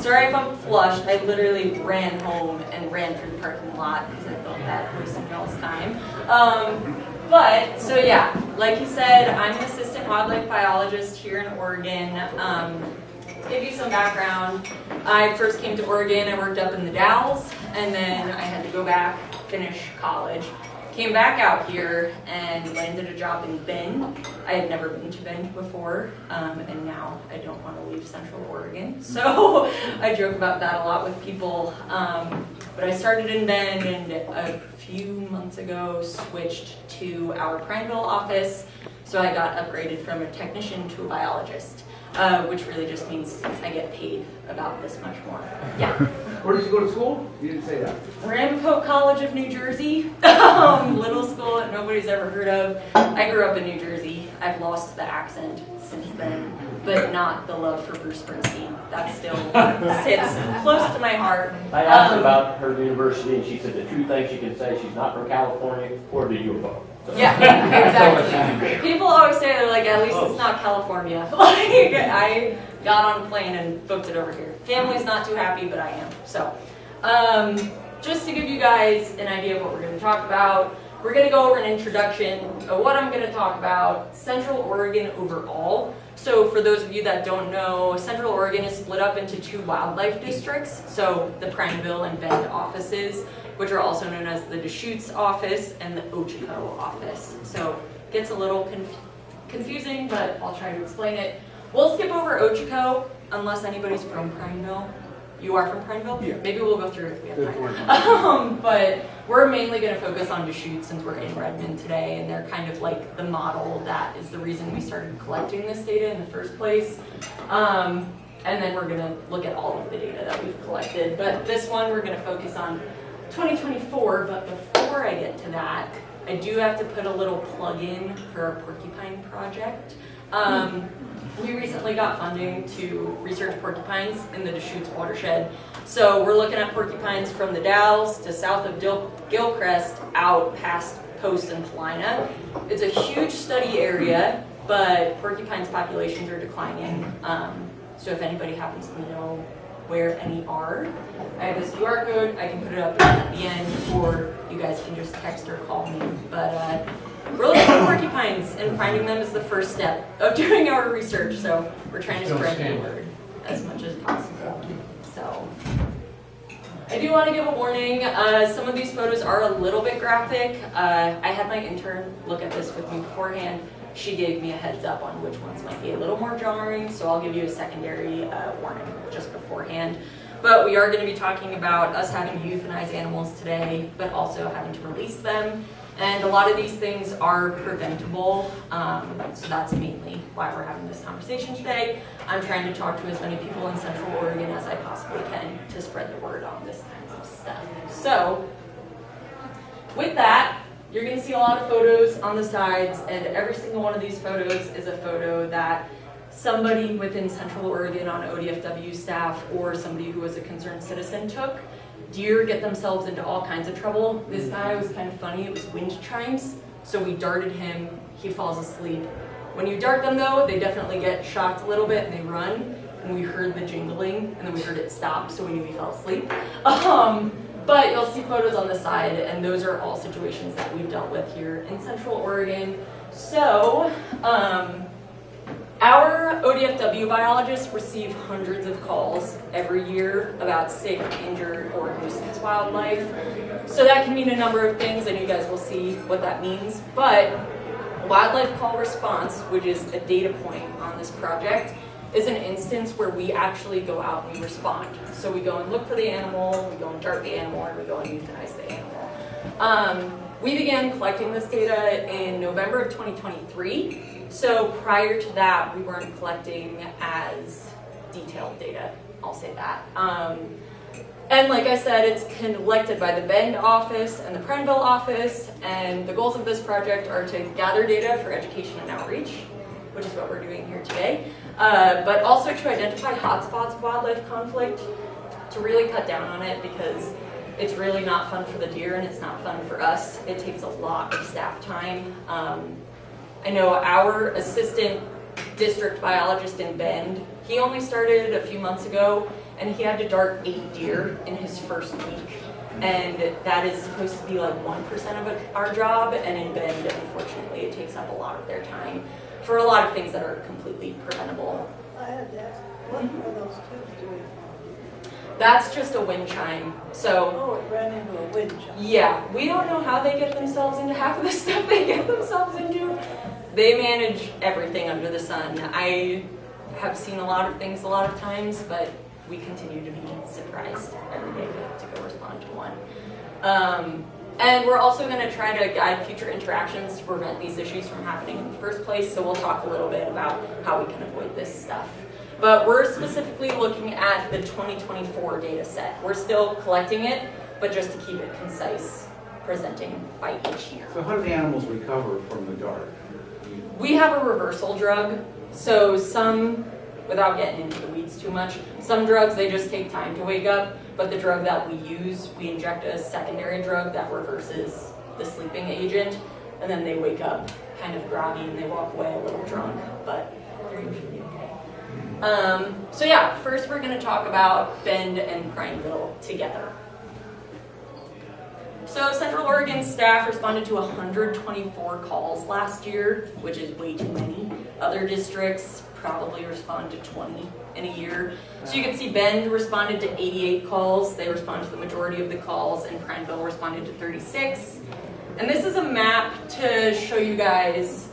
sorry if I'm flushed. I literally ran home and ran through the parking lot because I felt bad wasting y'all's time. But, so yeah, like you said, I'm an assistant wildlife biologist here in Oregon. To give you some background, I first came to Oregon, I worked up in the Dalles, and then I had to go back, finish college. Came back out here and landed a job in Bend. I had never been to Bend before, and now I don't want to leave Central Oregon. So I joke about that a lot with people. But I started in Bend and a few months ago switched to our Prineville office. So I got upgraded from a technician to a biologist, which really just means I get paid about this much more. Yeah. Where did you go to school? You didn't say that. Ramapo College of New Jersey, little school that nobody's ever heard of. I grew up in New Jersey. I've lost the accent since then, but not the love for Bruce Springsteen. That still sits close to my heart. I asked her about her university, and she said the two things she can say: she's not from California or the UFO. So. Yeah, exactly. People always say, they're like, at least it's not California. Like, I got on a plane and booked it over here. Family's not too happy, but I am. So, just to give you guys an idea of what we're going to talk about, we're going to go over an introduction of what I'm going to talk about, Central Oregon overall. So for those of you that don't know, Central Oregon is split up into two wildlife districts, so the Prineville and Bend offices, which are also known as the Deschutes office and the Ochoco office. So it gets a little confusing, but I'll try to explain it. We'll skip over Ochoco unless anybody's from Prineville. You are from Prineville? Yeah. Maybe we'll go through it if we have time. But we're mainly going to focus on Deschutes since we're in Redmond today, and they're kind of like the model that is the reason we started collecting this data in the first place. And then we're going to look at all of the data that we've collected. But this one we're going to focus on 2024, but before I get to that, I do have to put a little plug in for our porcupine project. We recently got funding to research porcupines in the Deschutes watershed. So we're looking at porcupines from the Dalles to south of Gilchrist out past Post and Paulina. It's a huge study area, but porcupines populations are declining. So if anybody happens to know where any are, I have this QR code. I can put it up at the end, or you guys can just text or call me. But we're looking for porcupines, and finding them is the first step of doing our research. So we're trying to spread the word as much as possible. So I do want to give a warning. Some of these photos are a little bit graphic. I had my intern look at this with me beforehand. She gave me a heads up on which ones might be a little more jarring, so I'll give you a secondary warning just beforehand. But we are going to be talking about us having to euthanize animals today, but also having to release them. And a lot of these things are preventable, so that's mainly why we're having this conversation today. I'm trying to talk to as many people in Central Oregon as I possibly can to spread the word on this kind of stuff. So, with that, you're going to see a lot of photos on the sides, and every single one of these photos is a photo that somebody within Central Oregon on ODFW staff or somebody who was a concerned citizen took. Deer get themselves into all kinds of trouble. This guy was kind of funny. It was wind chimes, so we darted him. He falls asleep. When you dart them, though, they definitely get shocked a little bit and they run, and we heard the jingling, and then we heard it stop, so we knew he fell asleep. But you'll see photos on the side, and those are all situations that we've dealt with here in Central Oregon. So, our ODFW biologists receive hundreds of calls every year about sick, injured, or nuisance wildlife. So that can mean a number of things, and you guys will see what that means. But wildlife call response, which is a data point on this project, is an instance where we actually go out and we respond. So we go and look for the animal, we go and dart the animal, and we go and euthanize the animal. We began collecting this data in November of 2023. So prior to that, we weren't collecting as detailed data, I'll say that. And like I said, it's collected by the Bend office and the Prineville office, and the goals of this project are to gather data for education and outreach, which is what we're doing here today, but also to identify hotspots of wildlife conflict, to really cut down on it, because it's really not fun for the deer and it's not fun for us. It takes a lot of staff time. I know our assistant district biologist in Bend, He only started a few months ago, and he had to dart 8 deer in his first week. And that is supposed to be like 1% of our job, and in Bend, unfortunately, it takes up a lot of their time for a lot of things that are completely preventable. I had to ask, what are those tubes doing? That's just a wind chime. So, Oh, it ran into a wind chime. yeah, we don't know how they get themselves into half of the stuff they get themselves into. They manage everything under the sun. I have seen a lot of things a lot of times, but we continue to be surprised every day we have to go respond to one. And we're also going to try to guide future interactions to prevent these issues from happening in the first place, so we'll talk a little bit about how we can avoid this stuff. But we're specifically looking at the 2024 data set. We're still collecting it, but just to keep it concise, presenting by each year. So how do the animals recover from the dart? We have a reversal drug, so some, without getting into the weeds too much, some drugs they just take time to wake up, but the drug that we use, we inject a secondary drug that reverses the sleeping agent, and then they wake up kind of groggy and they walk away a little drunk, but they're usually okay. So yeah, first we're going to talk about Bend and Prineville together. So Central Oregon staff responded to 124 calls last year, which is way too many. Other districts probably respond to 20 in a year. So you can see Bend responded to 88 calls. They responded to the majority of the calls, and Prineville responded to 36. And this is a map to show you guys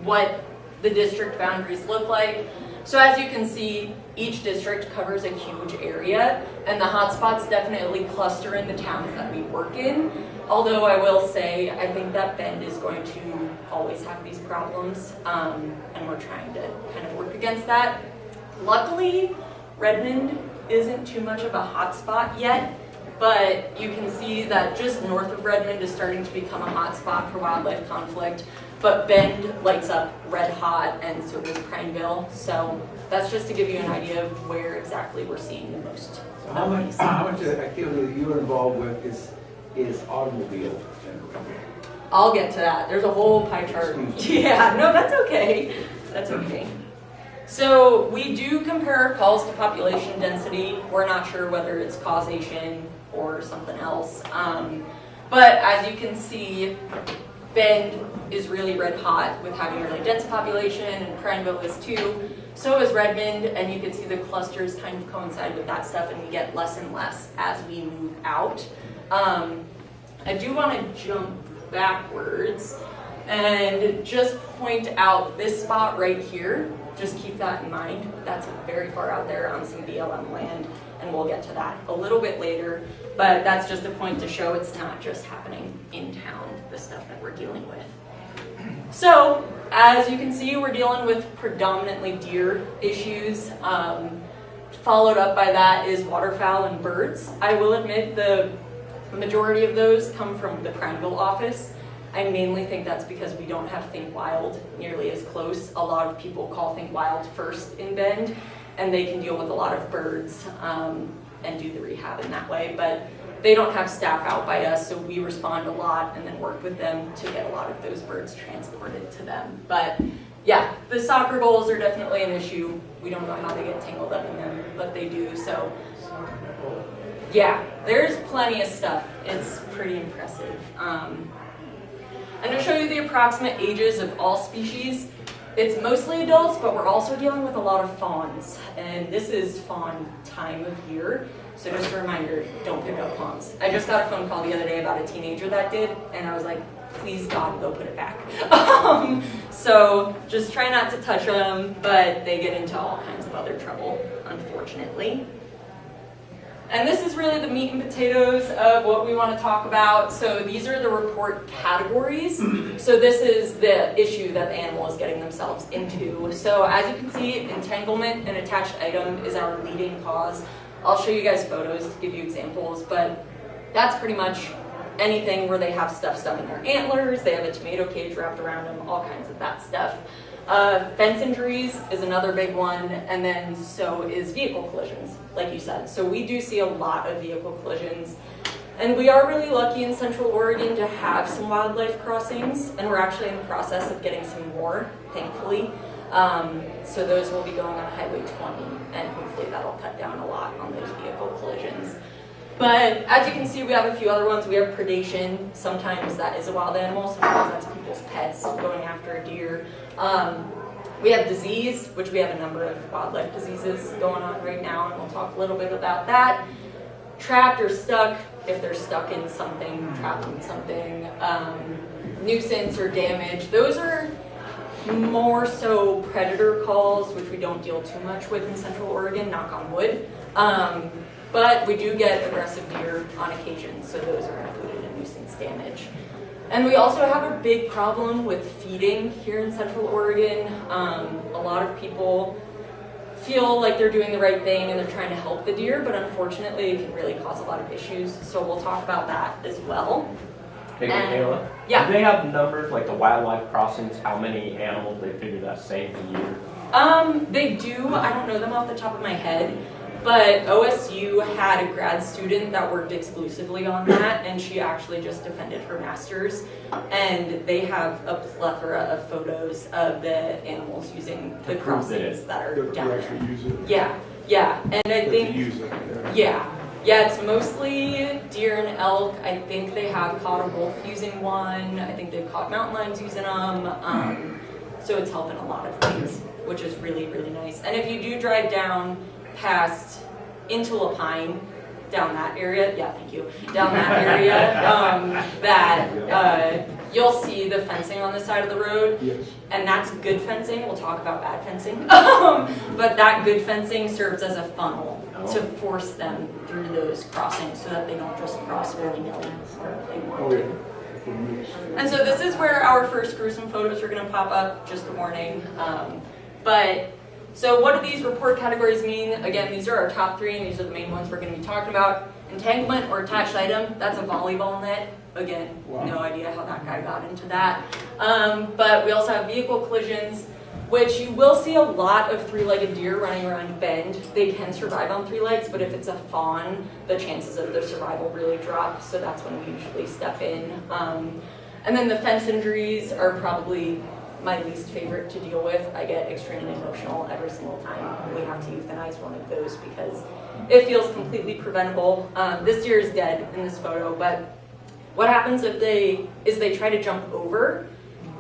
what the district boundaries look like. So as you can see, each district covers a huge area, and the hotspots definitely cluster in the towns that we work in. Although I will say, I think that Bend is going to always have these problems, and we're trying to kind of work against that. Luckily, Redmond isn't too much of a hotspot yet, but you can see that just north of Redmond is starting to become a hotspot for wildlife conflict. But Bend lights up red hot, and so does Prineville. So that's just to give you an idea of where exactly we're seeing the most. So how much activity that you're involved with is automobile generated? I'll get to that. There's a whole pie chart. Yeah, no, that's okay. That's okay. So we do compare our calls to population density. We're not sure whether it's causation or something else. But as you can see, Bend is really red hot with having a really dense population, and Prineville is too. So is Redmond, and you can see the clusters kind of coincide with that stuff, and we get less and less as we move out. I do want to jump backwards and just point out this spot right here. Just keep that in mind. That's very far out there on some BLM land, and we'll get to that a little bit later. But that's just a point to show it's not just happening in town, the stuff that we're dealing with. So, as you can see, we're dealing with predominantly deer issues. Followed up by that is waterfowl and birds. I will admit the majority of those come from the Prineville office. I mainly think that's because we don't have Think Wild nearly as close. A lot of people call Think Wild first in Bend, and they can deal with a lot of birds and do the rehab in that way. But they don't have staff out by us, so we respond a lot and then work with them to get a lot of those birds transported to them. But yeah, the soccer goals are definitely an issue. We don't know how they get tangled up in them, but they do. So yeah, there's plenty of stuff. It's pretty impressive. And to show you the approximate ages of all species, it's mostly adults, but we're also dealing with a lot of fawns. And this is fawn time of year. So just a reminder, don't pick up fawns. I just got a phone call the other day about a teenager that did, and I was like, please God, go put it back. So just try not to touch them, but they get into all kinds of other trouble, unfortunately. And this is really the meat and potatoes of what we want to talk about. So these are the report categories. So this is the issue that the animal is getting themselves into. So as you can see, entanglement and attached item is our leading cause. I'll show you guys photos to give you examples, but that's pretty much anything where they have stuff stuck in their antlers, they have a tomato cage wrapped around them, all kinds of that stuff. Fence injuries is another big one, and then so is vehicle collisions, like you said. So we do see a lot of vehicle collisions, and we are really lucky in Central Oregon to have some wildlife crossings, and we're actually in the process of getting some more, thankfully. So those will be going on Highway 20, and hopefully that'll cut down a lot on those vehicle collisions. But as you can see, we have a few other ones. We have predation. Sometimes that is a wild animal. Sometimes that's people's pets going after a deer. We have disease, which we have a number of wildlife diseases going on right now, and we'll talk a little bit about that. Trapped or stuck, if they're stuck in something, trapped in something. Nuisance or damage. Those are more so predator calls, which we don't deal too much with in Central Oregon, knock on wood. But we do get aggressive deer on occasion, so those are included in nuisance damage. And we also have a big problem with feeding here in Central Oregon. A lot of people feel like they're doing the right thing and they're trying to help the deer, but unfortunately it can really cause a lot of issues. So we'll talk about that as well. Hey, Mikayla, yeah. do they have numbers, like the wildlife crossings, how many animals they figure that saves a year? They do. I don't know them off the top of my head. But OSU had a grad student that worked exclusively on that, and she actually just defended her master's. And they have a plethora of photos of the animals using the crossings that are down there. actually use it. Yeah. And I That think, they use it, yeah, it's mostly deer and elk. I think they have caught a wolf using one. I think they've caught mountain lions using them. So it's helping a lot of things, which is really, really nice. And if you do drive down past into Lapine, down that area, down that area, you'll see the fencing on the side of the road. Yes. And that's good fencing. We'll talk about bad fencing. But that good fencing serves as a funnel to force them through those crossings so that they don't just cross willy-nilly wherever they want Oh, to. yeah. And so this is where our first gruesome photos are going to pop up, just a warning. So what do these report categories mean? Again, these are our top three, and these are the main ones we're going to be talking about. Entanglement or attached item, that's a volleyball net. Again, Wow. No idea how that guy got into that. But we also have vehicle collisions, which you will see a lot of three-legged deer running around a bend. They can survive on three legs, but if it's a fawn, the chances of their survival really drop, so that's when we usually step in. And then the fence injuries are probably my least favorite to deal with. I get extremely emotional every single time we have to euthanize one of those because it feels completely preventable. This deer is dead in this photo, but what happens if they try to jump over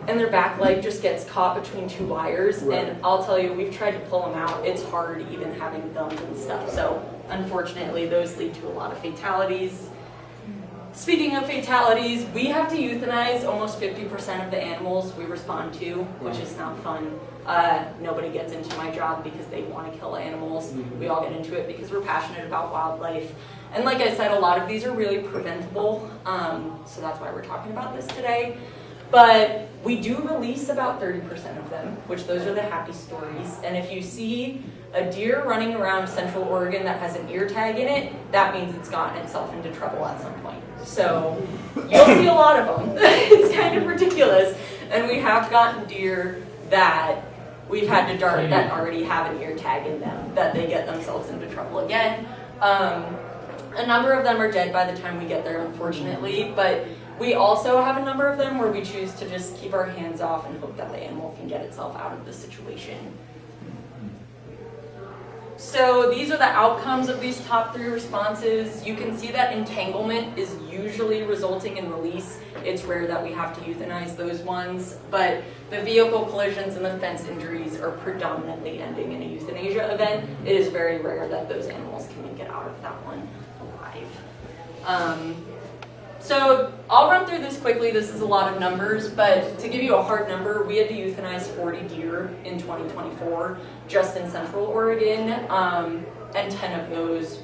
and their back leg just gets caught between two wires, Right. And I'll tell you, we've tried to pull them out. It's hard even having thumbs and stuff. So unfortunately, those lead to a lot of fatalities. Speaking of fatalities, we have to euthanize almost 50% of the animals we respond to, which is not fun. Nobody gets into my job because they want to kill animals. We all get into it because we're passionate about wildlife. And like I said, a lot of these are really preventable, so that's why we're talking about this today. But we do release about 30% of them, which those are the happy stories. And if you see a deer running around Central Oregon that has an ear tag in it, that means it's gotten itself into trouble at some point. So you'll see a lot of them. It's kind of ridiculous. And we have gotten deer that we've had to dart that already have an ear tag in them, that they get themselves into trouble again. A number of them are dead by the time we get there, unfortunately, but we also have a number of them where we choose to just keep our hands off and hope that the animal can get itself out of the situation. So these are the outcomes of these top three responses. You can see that entanglement is usually resulting in release. It's rare that we have to euthanize those ones, but the vehicle collisions and the fence injuries are predominantly ending in a euthanasia event. It is very rare that those animals can make it out of that one alive. So I'll run through this quickly. This is a lot of numbers, but to give you a hard number, we had to euthanize 40 deer in 2024 just in Central Oregon, and 10 of those,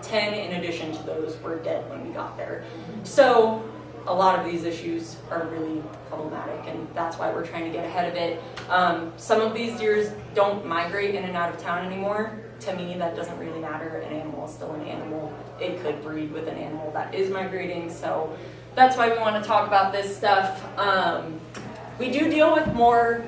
10 in addition to those were dead when we got there. So a lot of these issues are really problematic, and that's why we're trying to get ahead of it. Some of these deers don't migrate in and out of town anymore. To me, that doesn't really matter. An animal is still an animal. It could breed with an animal that is migrating, so that's why we want to talk about this stuff. We do deal with more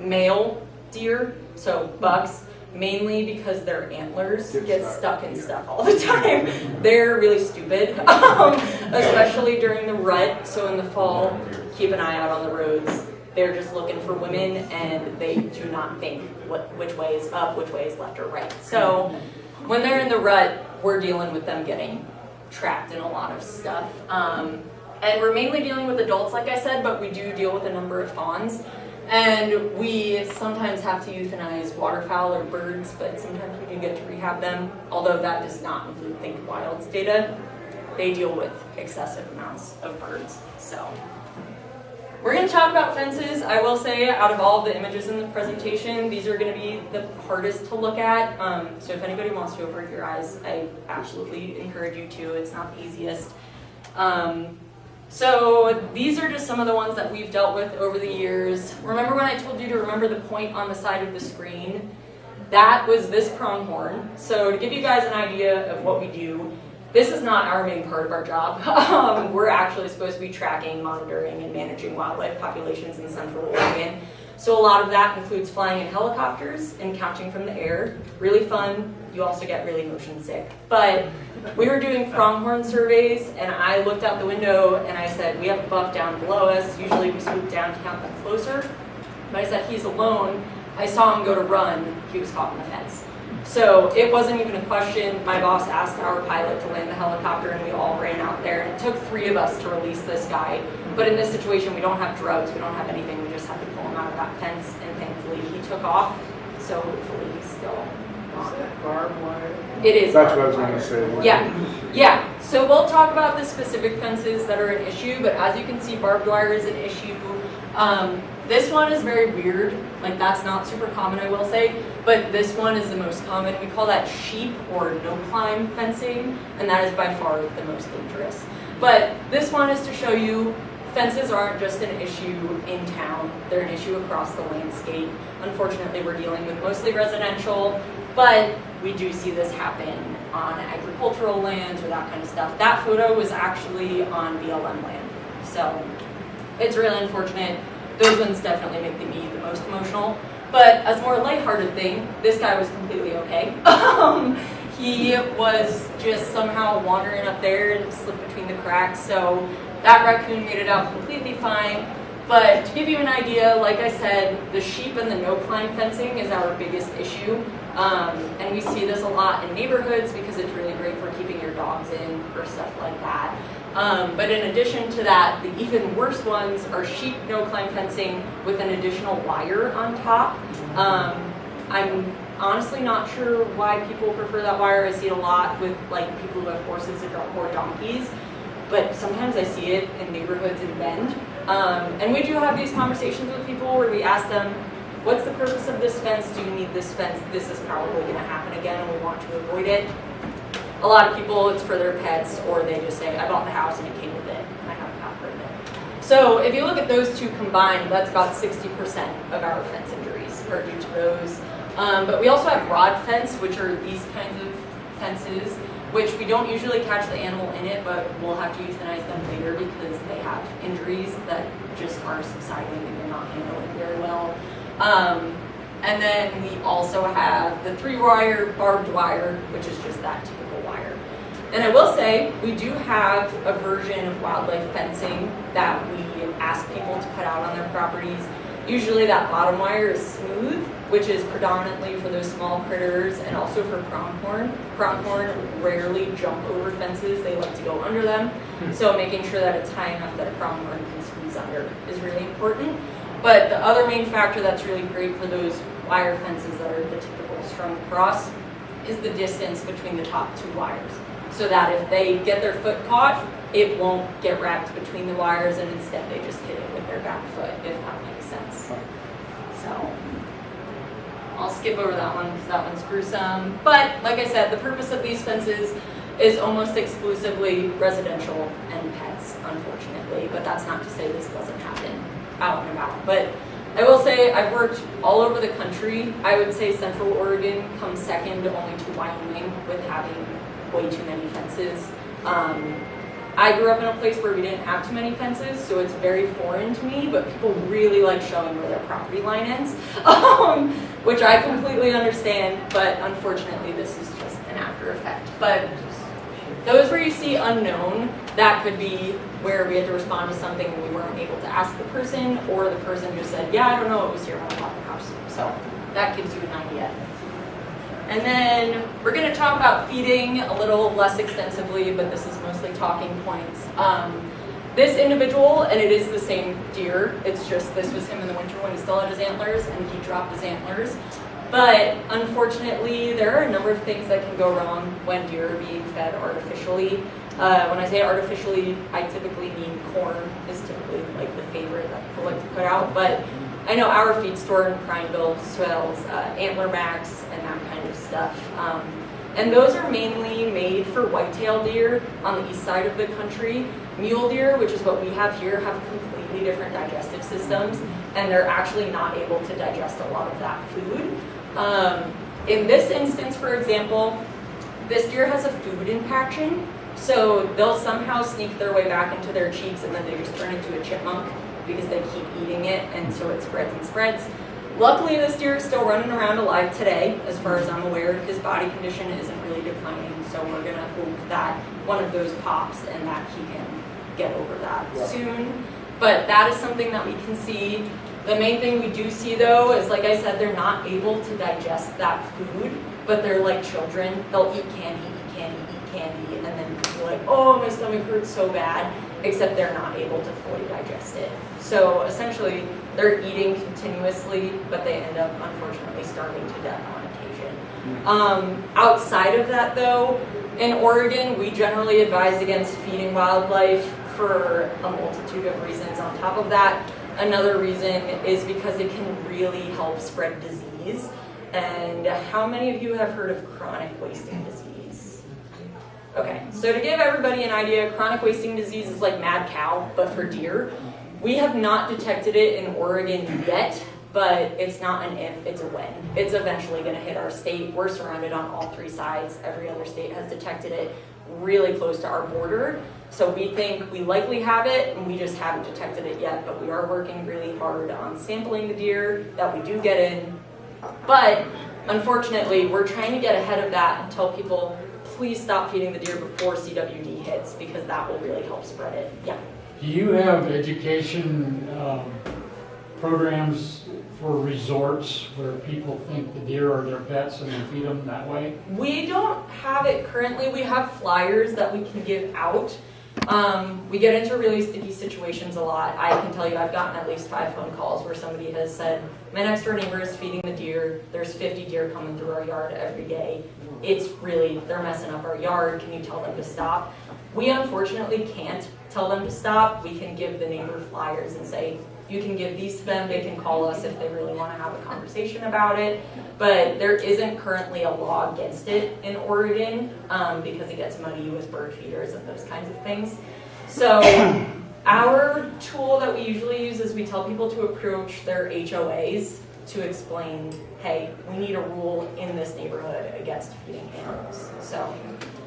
male deer, so bucks, mainly because their antlers get stuck in stuff all the time. They're really stupid, especially during the rut. So in the fall, keep an eye out on the roads. They're just looking for women, and they do not think which way is up, which way is left or right. So when they're in the rut, we're dealing with them getting trapped in a lot of stuff. And we're mainly dealing with adults, like I said, but we do deal with a number of fawns. And we sometimes have to euthanize waterfowl or birds, but sometimes we do get to rehab them, although that does not include Think Wild's data. They deal with excessive amounts of birds. So we're going to talk about fences. I will say, out of all the images in the presentation, these are going to be the hardest to look at. So if anybody wants to avert your eyes, I absolutely encourage you to. It's not the easiest. So these are just some of the ones that we've dealt with over the years. Remember when I told you to remember the point on the side of the screen? That was this pronghorn. So to give you guys an idea of what we do, this is not our main part of our job. We're actually supposed to be tracking, monitoring, and managing wildlife populations in Central Oregon. So a lot of that includes flying in helicopters and counting from the air. Really fun. You also get really motion sick. But we were doing pronghorn surveys, and I looked out the window and I said, we have a buck down below us. Usually we swoop down to count them closer. But I said, he's alone. I saw him go to run. He was caught in the fence. So it wasn't even a question. My boss asked our pilot to land the helicopter, and we all ran out there. And it took 3 of us to release this guy. But in this situation, we don't have drugs. We don't have anything. We just have to pull him out of that fence. And thankfully, he took off. So hopefully he's still gone. Is that barbed wire? It is. That's what I was going to say. Yeah. So we'll talk about the specific fences that are an issue, but as you can see, barbed wire is an issue. This one is very weird. Like, that's not super common, I will say, but this one is the most common. We call that sheep or no-climb fencing, and that is by far the most dangerous. But this one is to show you fences aren't just an issue in town. They're an issue across the landscape. Unfortunately, we're dealing with mostly residential, but we do see this happen on agricultural lands or that kind of stuff. That photo was actually on BLM land, so it's really unfortunate. Those ones definitely make me the most emotional. But as a more lighthearted thing, this guy was completely okay. He was just somehow wandering up there and slipped between the cracks. So that raccoon made it out completely fine. But to give you an idea, like I said, the sheep and the no-climb fencing is our biggest issue. And we see this a lot in neighborhoods because it's really great for keeping your dogs in or stuff like that. But in addition to that, the even worse ones are sheep no-climb fencing with an additional wire on top. I'm honestly not sure why people prefer that wire. I see it a lot with like people who have horses or donkeys, but sometimes I see it in neighborhoods in Bend. And we do have these conversations with people where we ask them, what's the purpose of this fence? Do you need this fence? This is probably going to happen again and we want to avoid it. A lot of people, it's for their pets, or they just say, I bought the house and it came with it, and I have a cat with it. So if you look at those two combined, that's about 60% of our fence injuries are due to those. But we also have rod fence, which are these kinds of fences, which we don't usually catch the animal in it, but we'll have to euthanize them later because they have injuries that just are subsiding and they're not handling very well. And then we also have the 3-wire barbed wire, which is just that typical wire. And I will say, we do have a version of wildlife fencing that we ask people to put out on their properties. Usually that bottom wire is smooth, which is predominantly for those small critters and also for pronghorn. Pronghorn rarely jump over fences, they like to go under them. So making sure that it's high enough that a pronghorn can squeeze under is really important. But the other main factor that's really great for those wire fences that are the typical strung across is the distance between the top 2 wires. So that if they get their foot caught, it won't get wrapped between the wires and instead they just hit it with their back foot, if that makes sense. So I'll skip over that one because that one's gruesome. But like I said, the purpose of these fences is almost exclusively residential and pets, unfortunately. But that's not to say this doesn't happen out and about. But I will say I've worked all over the country. I would say Central Oregon comes second only to Wyoming with having way too many fences. I grew up in a place where we didn't have too many fences, so it's very foreign to me, but people really like showing where their property line ends, which I completely understand, but unfortunately this is just an after effect. But Those where you see unknown, that could be where we had to respond to something and we weren't able to ask the person, or the person just said, yeah, I don't know, it was here when I bought the house. So that gives you an idea. And then we're going to talk about feeding a little less extensively, but this is mostly talking points. This individual, and it is the same deer, it's just this was him in the winter when he still had his antlers and he dropped his antlers. But unfortunately, there are a number of things that can go wrong when deer are being fed artificially. When I say artificially, I typically mean corn is typically like the favorite that people like to put out. But I know our feed store in Prineville sells Antler Max and that kind of stuff. And those are mainly made for whitetail deer on the east side of the country. Mule deer, which is what we have here, have completely different digestive systems, and they're actually not able to digest a lot of that food. In this instance, for example, this deer has a food impaction, so they'll somehow sneak their way back into their cheeks and then they just turn into a chipmunk because they keep eating it, and so it spreads and spreads. Luckily, this deer is still running around alive today, as far as I'm aware. His body condition isn't really declining, so we're gonna hope that one of those pops and that he can get over that soon. But that is something that we can see. The main thing we do see though is, like I said, they're not able to digest that food, but they're like children. They'll eat candy, and then be like, oh, my stomach hurts so bad, except they're not able to fully digest it. So essentially, they're eating continuously, but they end up, unfortunately, starving to death on occasion. Outside of that though, in Oregon, we generally advise against feeding wildlife for a multitude of reasons. On top of that, another reason is because it can really help spread disease. And how many of you have heard of chronic wasting disease? Okay, so to give everybody an idea, chronic wasting disease is like mad cow, but for deer. We have not detected it in Oregon yet, but it's not an if, it's a when. It's eventually going to hit our state. We're surrounded on all three sides. Every other state has detected it really close to our border. So we think we likely have it, and we just haven't detected it yet, but we are working really hard on sampling the deer that we do get in. But unfortunately, we're trying to get ahead of that and tell people, please stop feeding the deer before CWD hits, because that will really help spread it. Yeah. Do you have education programs for resorts where people think the deer are their pets and they feed them that way? We don't have it currently. We have flyers that we can give out. We get into really sticky situations a lot. I can tell you I've gotten at least 5 phone calls where somebody has said, my next door neighbor is feeding the deer. There's 50 deer coming through our yard every day. It's really, they're messing up our yard. Can you tell them to stop? We unfortunately can't tell them to stop. We can give the neighbor flyers and say, you can give these to them. They can call us if they really want to have a conversation about it. But there isn't currently a law against it in Oregon because it gets muddy with bird feeders and those kinds of things. So our tool that we usually use is we tell people to approach their HOAs to explain, hey, we need a rule in this neighborhood against feeding animals. So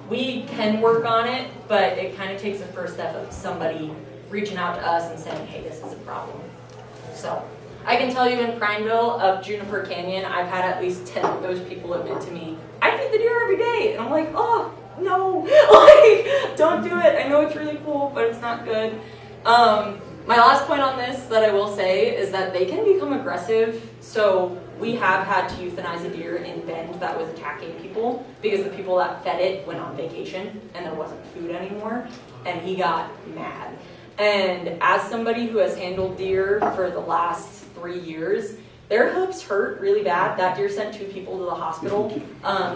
we can work on it, but it kind of takes the first step of somebody reaching out to us and saying, hey, this is a problem. So I can tell you in Prineville, up Juniper Canyon, I've had at least 10 of those people admit to me, I feed the deer every day. And I'm like, oh, no, like, don't do it. I know it's really cool, but it's not good. My last point on this that I will say is that they can become aggressive. So we have had to euthanize a deer in Bend that was attacking people because the people that fed it went on vacation and there wasn't food anymore, and he got mad. And as somebody who has handled deer for the last 3 years, their hooves hurt really bad. That deer sent 2 people to the hospital.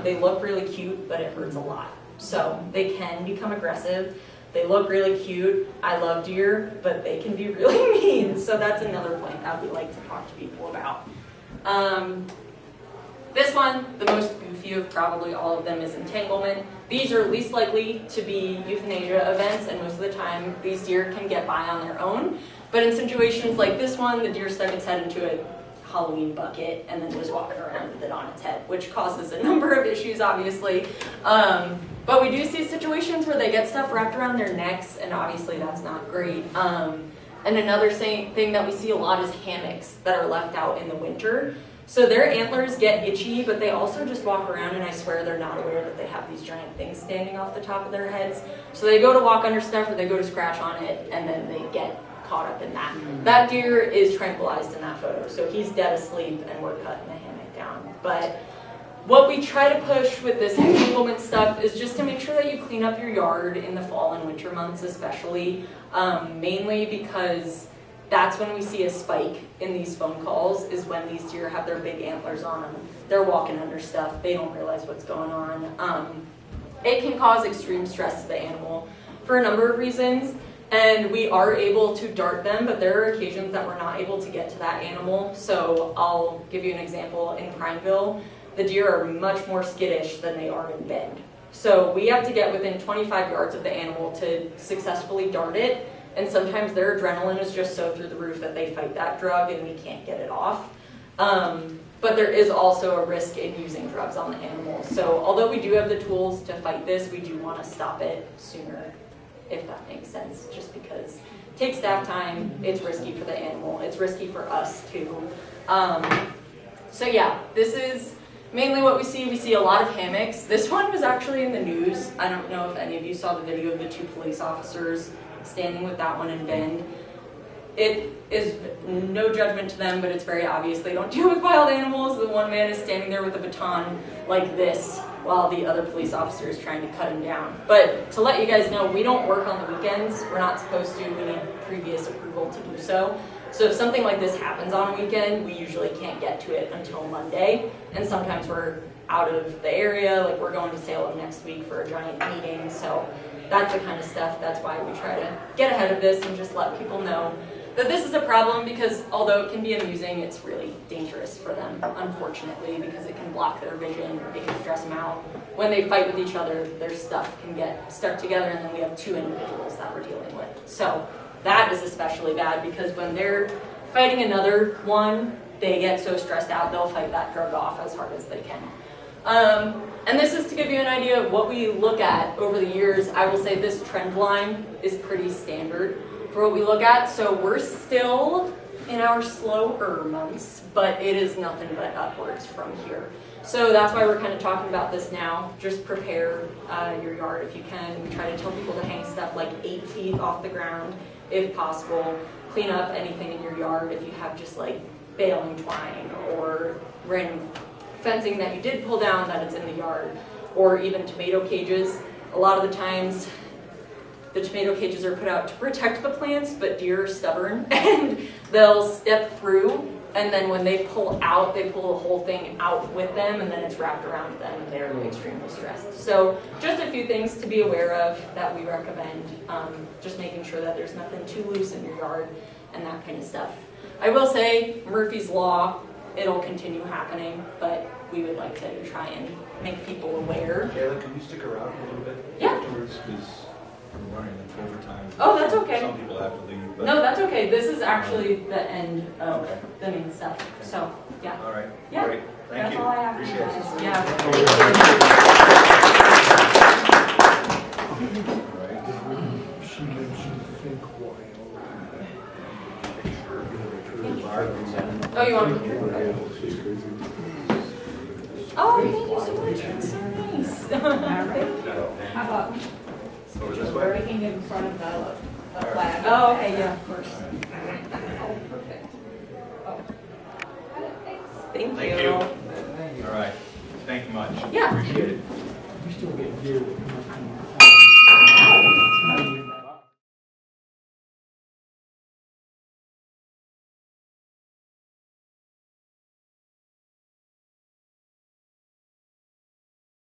They look really cute, but it hurts a lot. So they can become aggressive. They look really cute. I love deer, but they can be really mean. So that's another point that we like to talk to people about. This one, the most goofy of probably all of them, is entanglement. These are least likely to be euthanasia events, and most of the time these deer can get by on their own. But in situations like this one, the deer stuck its head into a Halloween bucket and then was walking around with it on its head, which causes a number of issues, obviously. But we do see situations where they get stuff wrapped around their necks, and obviously that's not great. And another thing that we see a lot is hammocks that are left out in the winter. So their antlers get itchy, but they also just walk around, and I swear they're not aware that they have these giant things standing off the top of their heads. So they go to walk under stuff, or they go to scratch on it, and then they get caught up in that. That deer is tranquilized in that photo, so he's dead asleep, and we're cutting the hammock down. But what we try to push with this entanglement stuff is just to make sure that you clean up your yard in the fall and winter months especially, mainly because that's when we see a spike in these phone calls, is when these deer have their big antlers on them. They're walking under stuff. They don't realize what's going on. It can cause extreme stress to the animal for a number of reasons, and we are able to dart them, but there are occasions that we're not able to get to that animal. So I'll give you an example. In Prineville, the deer are much more skittish than they are in Bend. So we have to get within 25 yards of the animal to successfully dart it. And sometimes their adrenaline is just so through the roof that they fight that drug and we can't get it off. But there is also a risk in using drugs on the animal. So although we do have the tools to fight this, we do want to stop it sooner, if that makes sense, just because it takes staff time, it's risky for the animal, it's risky for us too. So yeah, this is mainly what we see. We see a lot of hammocks. This one was actually in the news. I don't know if any of you saw the video of the 2 police officers standing with that one in Bend. It is no judgment to them, but it's very obvious they don't deal with wild animals. The one man is standing there with a baton like this while the other police officer is trying to cut him down. But to let you guys know, we don't work on the weekends. We're not supposed to. We need previous approval to do so. So if something like this happens on a weekend, we usually can't get to it until Monday. And sometimes we're out of the area, like we're going to Salem next week for a giant meeting. So that's the kind of stuff. That's why we try to get ahead of this and just let people know that this is a problem, because although it can be amusing, it's really dangerous for them, unfortunately, because it can block their vision, it can stress them out. When they fight with each other, their stuff can get stuck together, and then we have 2 individuals that we're dealing with. So that is especially bad, because when they're fighting another one, they get so stressed out, they'll fight that drug off as hard as they can. And this is to give you an idea of what we look at over the years. I will say this trend line is pretty standard for what we look at. So we're still in our slower months, but it is nothing but upwards from here. So that's why we're kind of talking about this now. Just prepare your yard if you can. We try to tell people to hang stuff like 8 feet off the ground if possible. Clean up anything in your yard if you have just like baling twine or random fencing that you did pull down that it's in the yard, or even tomato cages. A lot of the times the tomato cages are put out to protect the plants, but deer are stubborn and they'll step through, and then when they pull out, they pull the whole thing out with them, and then it's wrapped around them and they're extremely stressed. So just a few things to be aware of that we recommend, just making sure that there's nothing too loose in your yard and that kind of stuff. I will say Murphy's Law, it'll continue happening, but we would like to try and make people aware. Kayla, can you stick around a little bit? Yeah. Afterwards, because we're running into overtime. Oh, that's okay. Some people have to leave. But No, that's okay. This is actually the end of Okay. the main stuff. So, yeah. All right. Yeah. Great. Thank That's you. all I have. Appreciate it. Yeah. All right. She mentioned think while. Oh, you want me? Oh, thank you so much. That's so nice. How about Over this way. breaking in front of the flag? Oh, okay, yeah, of course. Oh, perfect. Oh. Thank Thank you. you. All right. Thank you much. Yeah. Appreciate it. You still get deer that come up to